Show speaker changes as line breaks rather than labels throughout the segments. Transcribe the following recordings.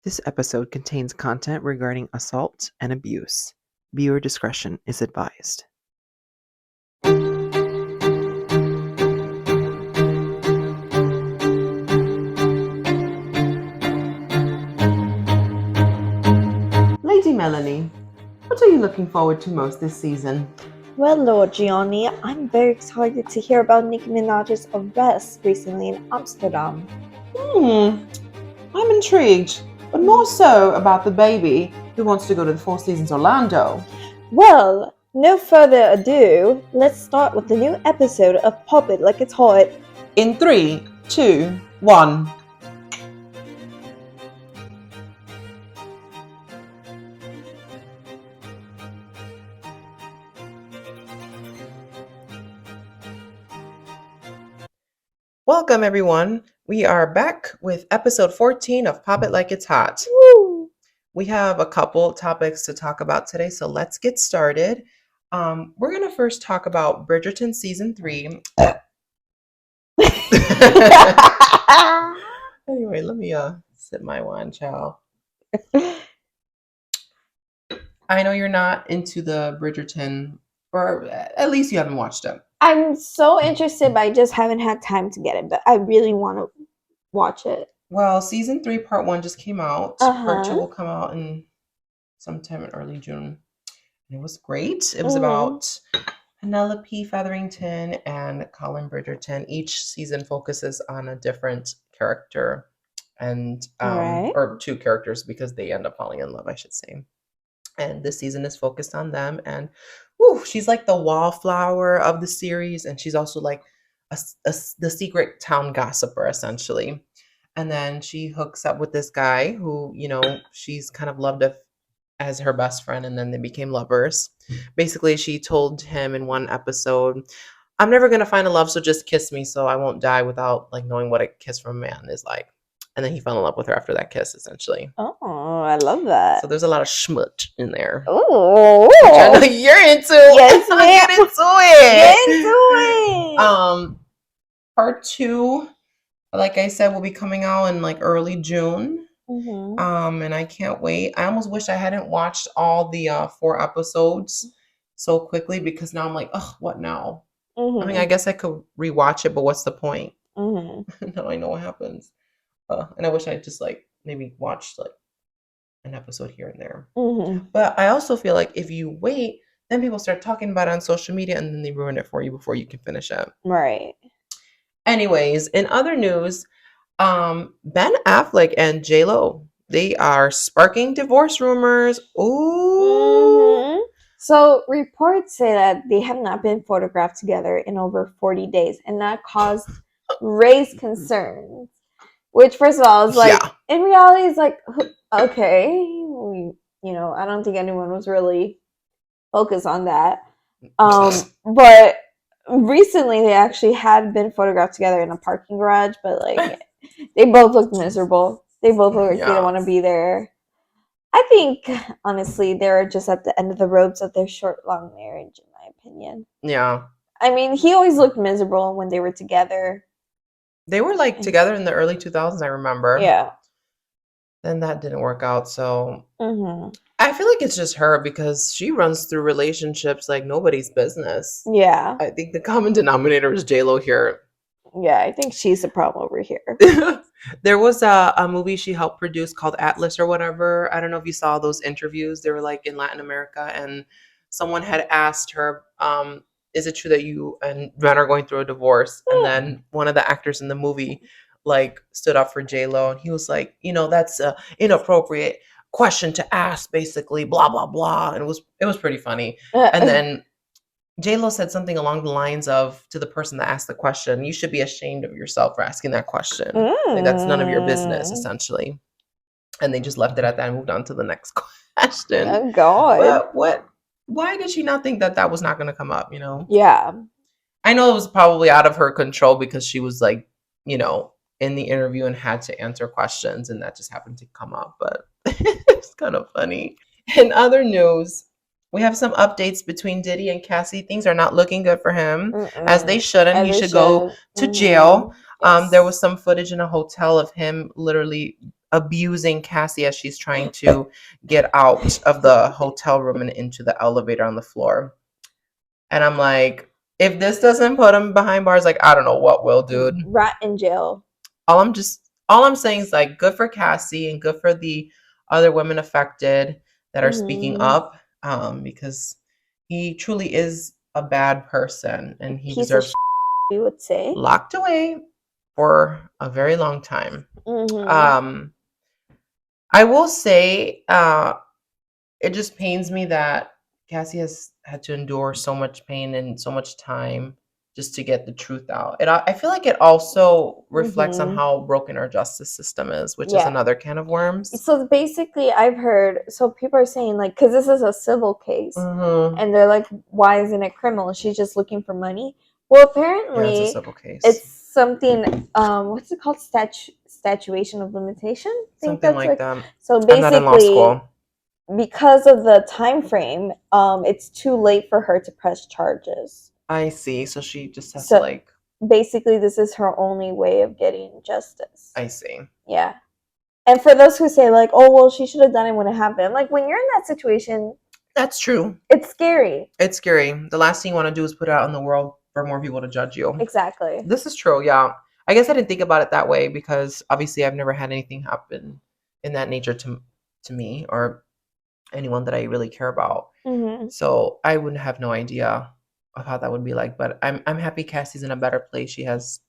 This episode contains content regarding assault and abuse. Viewer discretion is advised. Lady Melanie, what are you looking forward to most this season?
Well, Lord Gianni, I'm very excited to hear about Nicki Minaj's arrest recently in Amsterdam.
I'm intrigued, but more so about the baby who wants to go to the Four Seasons Orlando.
Well, no further ado, let's start with the new episode of Pop It Like It's Hot.
In 3, 2, 1. Welcome, everyone. We are back with episode 14 of Pop It Like It's Hot.
Woo!
We have a couple topics to talk about today, so let's get started. We're going to first talk about Bridgerton Season 3. Anyway, let me sip my wine, child. I know you're not into the Bridgerton, or at least you haven't watched it.
I'm so interested, but I just haven't had time to get it, but I really want to watch it.
Well, Season 3, Part 1 just came out. Part 2
Uh-huh.
will come out in sometime in early June. And it was great. It was
Mhm.
about Penelope Featherington and Colin Bridgerton. Each season focuses on a different character, and
Right.
or two characters because they end up falling in love, I should say. And this season is focused on them. And she's like the wallflower of the series, and she's also like the secret town gossiper, essentially. And then she hooks up with this guy who, she's kind of loved as her best friend, and then they became lovers. Basically, she told him in one episode, I'm never going to find a love, so just kiss me so I won't die without knowing what a kiss from a man is like. And then he fell in love with her after that kiss, essentially.
Oh, I love that.
So there's a lot of schmutz in there.
Oh,
Which I know you're into.
Yes,
Get
ma'am.
into it.
Get into it.
Part 2, like I said, will be coming out in early June.
Mm-hmm.
And I can't wait. I almost wish I hadn't watched all the 4 episodes so quickly, because now I'm like, oh, what now?
Mm-hmm.
I mean, I guess I could rewatch it, but what's the point?
Mm-hmm.
Now I know what happens. And I wish I just maybe watched an episode here and there.
Mm-hmm.
But I also feel like if you wait, then people start talking about it on social media, and then they ruin it for you before you can finish it.
Right.
Anyways, in other news, Ben Affleck and J-Lo, they are sparking divorce rumors. Ooh.
Mm-hmm. So reports say that they have not been photographed together in over 40 days, and that caused raised concerns. Which, first of all, is in reality, it's okay. I don't think anyone was really focused on that. But recently they actually had been photographed together in a parking garage, but they both looked miserable. They both look like they don't want to be there. I think, honestly, they're just at the end of the ropes of their short, long marriage, in my opinion.
Yeah.
I mean, he always looked miserable when they were together.
They were together in the early 2000s, I remember.
Yeah.
Then that didn't work out, so
Mm-hmm.
I feel like it's just her, because she runs through relationships like nobody's business.
Yeah.
I think the common denominator is J-Lo here.
Yeah, I think she's the problem over here.
There was a movie she helped produce called Atlas or whatever. I don't know if you saw those interviews. They were in Latin America, and someone had asked her, is it true that you and Ben are going through a divorce? And then one of the actors in the movie stood up for J-Lo, and he was like, that's an inappropriate question to ask, basically, blah blah blah. And it was pretty funny. And then J-Lo said something along the lines of, to the person that asked the question, you should be ashamed of yourself for asking that question. That's none of your business, essentially. And they just left it at that and moved on to the next question.
Oh, God.
But why did she not think that was not going to come up,
Yeah.
I know it was probably out of her control, because she was in the interview and had to answer questions, and that just happened to come up. But it's kind of funny. In other news, we have some updates between Diddy and Cassie. Things are not looking good for him, as they shouldn't. He should go to jail.
Yes.
There was some footage in a hotel of him literally abusing Cassie as she's trying to get out of the hotel room and into the elevator on the floor. And I'm like, if this doesn't put him behind bars, like, I don't know what will, dude.
Rat in jail.
All I'm saying is, like, good for Cassie and good for the other women affected that are speaking up, because he truly is a bad person and he deserves
we would say
locked away for a very long time. I will say, it just pains me that Cassie has had to endure so much pain and so much time just to get the truth out. I feel like it also reflects on how broken our justice system is, which is another can of worms.
So basically, I've heard, so people are saying, like, because this is a civil case, and they're like, why isn't it criminal? She's just looking for money. Well, apparently,
it's a civil case.
It's something, what's it called? Statuation of limitation?
Something like that.
So basically,
I'm not in law school.
Because of the time frame, it's too late for her to press charges.
I see. So she just has to, like,
basically, this is her only way of getting justice.
I see.
Yeah. And for those who say, like, oh, well, she should have done it when it happened. Like, when you're in that situation,
that's true.
It's scary.
It's scary. The last thing you want to do is put it out in the world for more people to judge you.
Exactly.
This is true. Yeah. I guess I didn't think about it that way because obviously I've never had anything happen in that nature to me or anyone that I really care about. So I wouldn't have no idea of how that would be like. But I'm happy Cassie's in a better place. She has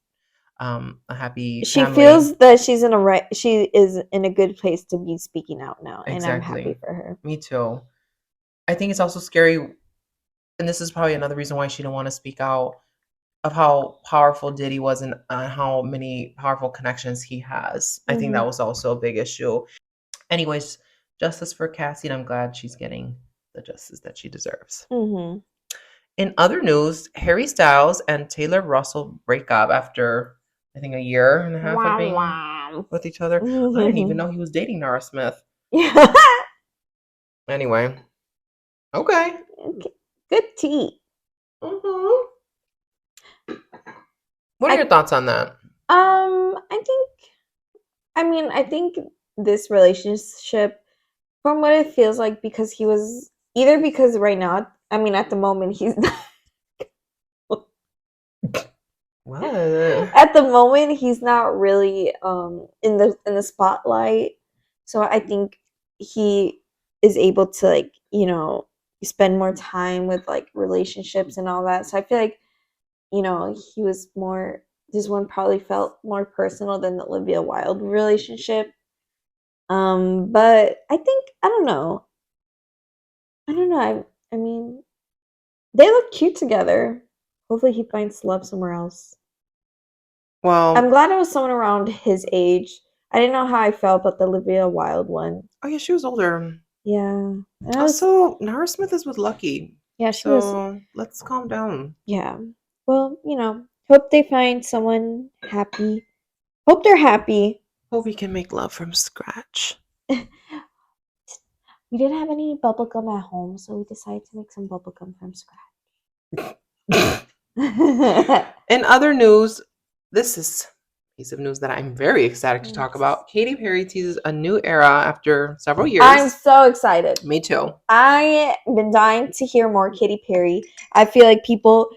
a happy family.
She feels that she is in a good place to be speaking out now. And I'm happy for her.
Me too. I think it's also scary, and this is probably another reason why she didn't want to speak out, of how powerful Diddy was and how many powerful connections he has. I think that was also a big issue. Anyways, justice for Cassie, and I'm glad she's getting the justice that she deserves. In other news, Harry Styles and Taylor Russell break up after, I think, a year and a half of being with each other. I didn't even know he was dating Nara Smith. Anyway. Okay.
Good tea.
What are your thoughts on that?
I think this relationship, from what it feels like, because right now, at the moment he's not.
What?
At the moment he's not really in the spotlight. So I think he is able to, like, spend more time with, like, relationships and all that. So I feel like, he was more, this one probably felt more personal than the Olivia Wilde relationship. But I think, I don't know. I mean, they look cute together. Hopefully he finds love somewhere else.
Well,
I'm glad it was someone around his age. I didn't know how I felt about the Olivia Wilde one.
Oh yeah, she was older.
Yeah.
Also, Nara Smith is with Lucky.
Yeah, she was.
Let's calm down.
Yeah. Well, hope they find someone happy. Hope they're happy.
Hope we can make love from scratch.
We didn't have any bubblegum at home, so we decided to make some bubblegum from scratch.
In other news, this is a piece of news that I'm very excited to talk about. Katy Perry teases a new era after several years.
I'm so excited.
Me too.
I've been dying to hear more Katy Perry. I feel like people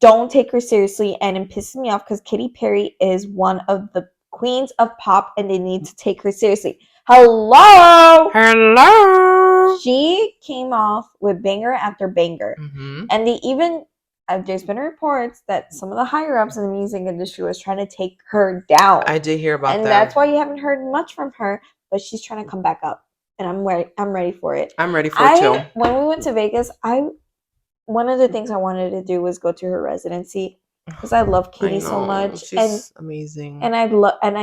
don't take her seriously, and it pisses me off because Katy Perry is one of the queens of pop, and they need to take her seriously. Hello! She came off with banger after banger. And there's been reports that some of the higher ups in the music industry was trying to take her down.
I did hear about that.
And that's why you haven't heard much from her, but she's trying to come back up. And I'm ready for it.
I'm ready for it too.
When we went to Vegas, one of the things I wanted to do was go to her residency because I love Katy so much.
She's amazing.
And I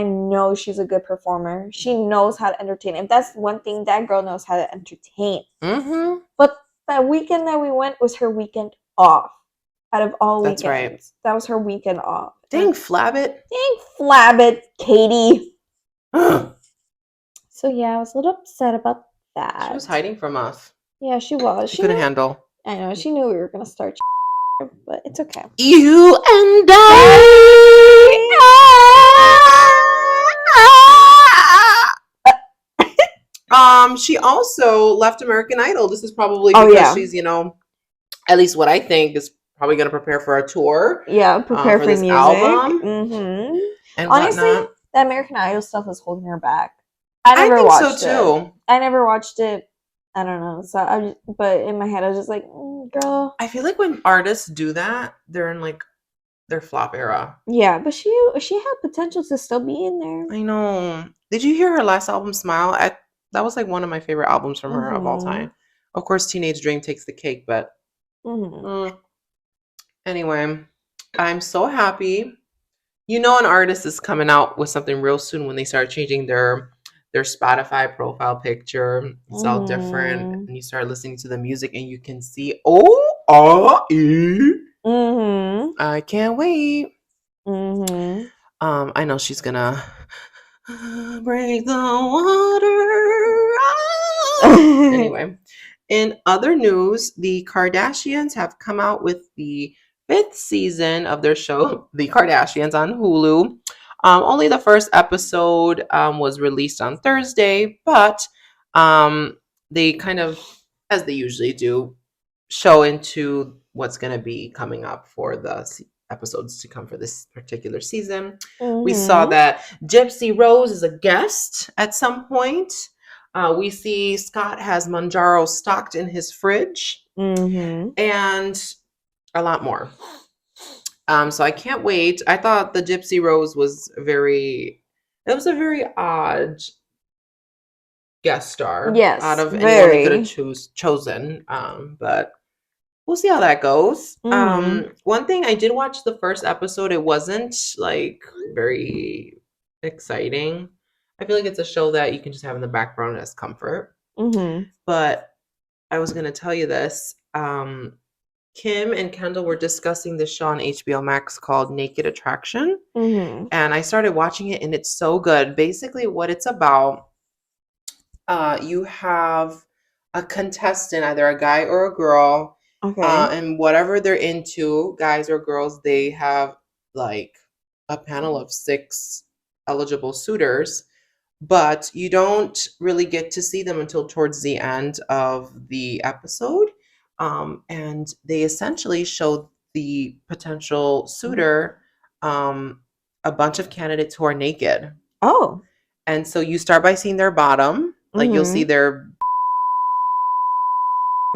know she's a good performer. She knows how to entertain. If that's one thing, that girl knows how to entertain. But that weekend that we went was her weekend off. Out of all weekends. That's right. That was her weekend off.
Dang flabbit.
Katy. So yeah, I was a little upset about that.
She was hiding from us.
Yeah, she was.
She couldn't handle.
I know. She knew we were going to start, but it's okay.
You and I. She also left American Idol. This is probably
Oh,
because
yeah.
she's, at least what I think is probably going to prepare for a tour.
Yeah, prepare
for
for
this
music.
album and
Honestly,
whatnot.
the American Idol stuff was holding her back. I
I
never
think so
watched it.
too.
I never watched it. I don't know. So but in my head, I was just like, girl.
I feel like when artists do that, they're in like their flop era.
Yeah, but she had potential to still be in there.
I know. Did you hear her last album, Smile? That was like one of my favorite albums from her of all time. Of course, Teenage Dream takes the cake, but anyway, I'm so happy. An artist is coming out with something real soon when they start changing their Spotify profile picture. It's all different, and you start listening to the music, and you can see I can't wait. I know she's gonna break the water. Anyway, in other news, the Kardashians have come out with the 5th season of their show, The Kardashians, on Hulu. Only the first episode was released on Thursday, but they kind of, as they usually do, show into what's going to be coming up for the episodes to come for this particular season. We saw that Gypsy Rose is a guest at some point. We see Scott has Manjaro stocked in his fridge and a lot more. So I can't wait. I thought the Gypsy Rose was a very odd guest star.
Yes,
out of anyone they could have chosen. But we'll see how that goes. One thing, I did watch the first episode. It wasn't like very exciting. I feel like it's a show that you can just have in the background as comfort. But I was going to tell you this. Kim and Kendall were discussing this show on HBO Max called Naked Attraction. And I started watching it, and it's so good. Basically, what it's about, you have a contestant, either a guy or a girl. And whatever they're into, guys or girls, they have like a panel of 6 eligible suitors, but you don't really get to see them until towards the end of the episode. And they essentially show the potential suitor a bunch of candidates who are naked. And so you start by seeing their bottom, like you'll see their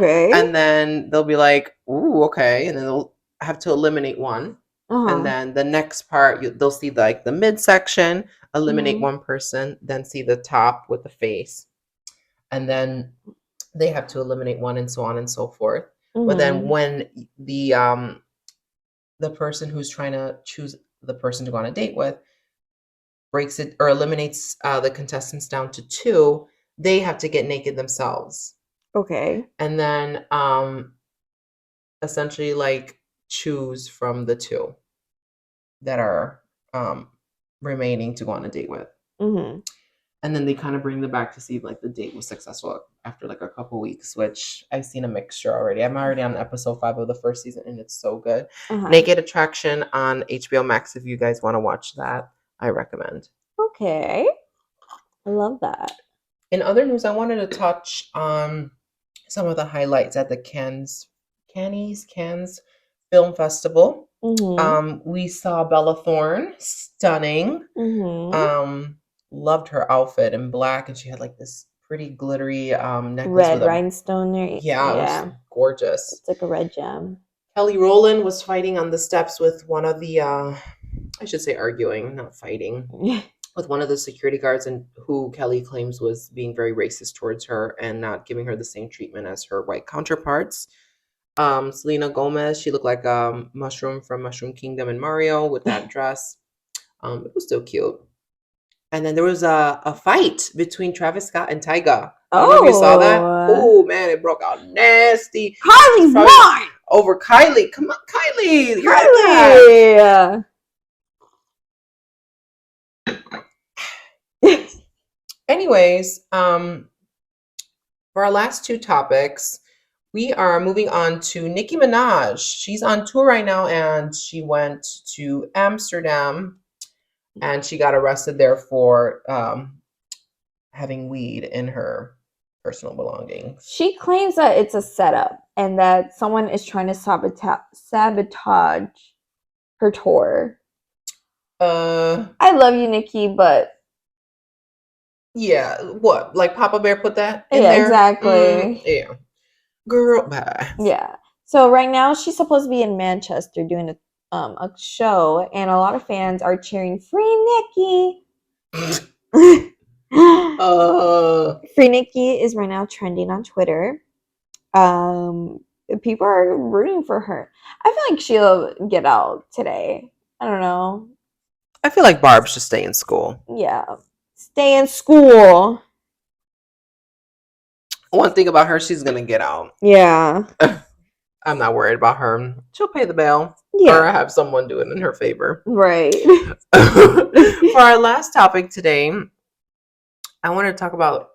and then they'll be like, ooh, okay. And then they'll have to eliminate one. And then the next part, they'll see like the midsection, eliminate one person, then see the top with the face. And then they have to eliminate one, and so on and so forth. But then when the person who's trying to choose the person to go on a date with breaks it or eliminates the contestants down to 2, they have to get naked themselves. And then essentially like choose from the 2 that are remaining to go on a date with. And then they kind of bring them back to see if like the date was successful after like a couple weeks, which I've seen a mixture already. I'm already on episode 5 of the first season, and it's so good. Naked Attraction on HBO Max. If you guys want to watch that, I recommend.
I love that.
In other news, I wanted to touch on some of the highlights at the Cannes Film Festival. We saw Bella Thorne, stunning. Loved her outfit in black, and she had like this pretty glittery necklace
red
with
rhinestone.
Yeah, it was gorgeous.
It's like a red gem.
Kelly Rowland was fighting on the steps with one of the I should say arguing, not fighting, with one of the security guards, and who Kelly claims was being very racist towards her and not giving her the same treatment as her white counterparts. Selena Gomez, she looked like a mushroom from Mushroom Kingdom and Mario with that dress. It was still cute. And then there was a fight between Travis Scott and Tyga. I don't know if you saw that. Oh man, it broke out nasty.
Kylie won
over Kylie. Come on, Kylie. Kylie. Anyways, for our last 2 topics, we are moving on to Nicki Minaj. She's on tour right now, and she went to Amsterdam, and she got arrested there for having weed in her personal belongings.
She claims that it's a setup and that someone is trying to sabotage her tour. I love you, Nicki, but
yeah, what? Like Papa Bear put that in there?
Exactly.
Yeah. Girl, bye.
Yeah. So right now she's supposed to be in Manchester doing a show, and a lot of fans are cheering "Free Nicki." Free Nicki is right now trending on Twitter. People are rooting for her. I feel like she'll get out today. I don't know.
I feel like Barb should stay in school.
Yeah. Stay in school.
One thing about her, she's gonna get out.
Yeah.
I'm not worried about her. She'll pay the bill.
Yeah.
Or have someone do it in her favor.
Right.
For our last topic today, I want to talk about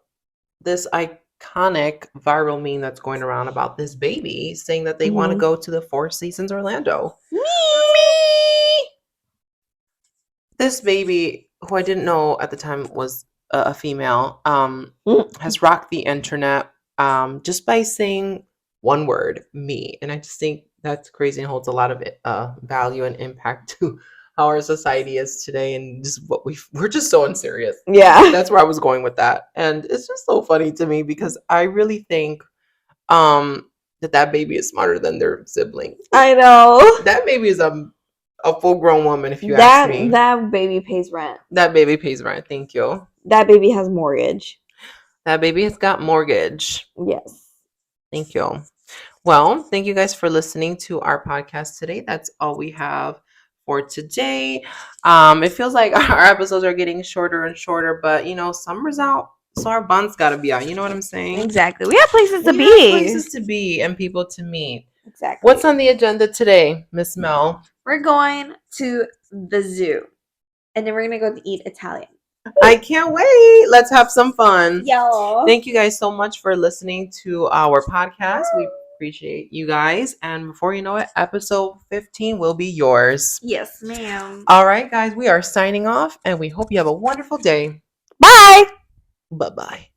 this iconic viral meme that's going around about this baby saying that they want to go to the Four Seasons Orlando. Me! This baby, who I didn't know at the time was a female, has rocked the internet just by saying one word, me. And I just think that's crazy and holds a lot of value and impact to how our society is today and just what we're just so unserious.
Yeah.
That's where I was going with that. And it's just so funny to me because I really think that baby is smarter than their sibling.
I know.
That baby is a full-grown woman, if you ask me.
That baby pays rent.
That baby pays rent. Thank you.
That baby has mortgage.
That baby has got mortgage.
Yes.
Thank you. Well, thank you guys for listening to our podcast today. That's all we have for today. It feels like our episodes are getting shorter and shorter, but summer's out, so our buns got to be out. You know what I'm saying?
Exactly. We have places to be.
Places to be and people to meet.
Exactly.
What's on the agenda today, Miss Mel?
We're going to the zoo, and then we're gonna go to eat Italian.
I can't wait. Let's have some fun.
Yo.
Thank you guys so much for listening to our podcast. We appreciate you guys. And before you know it, episode 15 will be yours.
Yes, ma'am.
All right, guys, we are signing off and we hope you have a wonderful day.
Bye.
Bye-bye.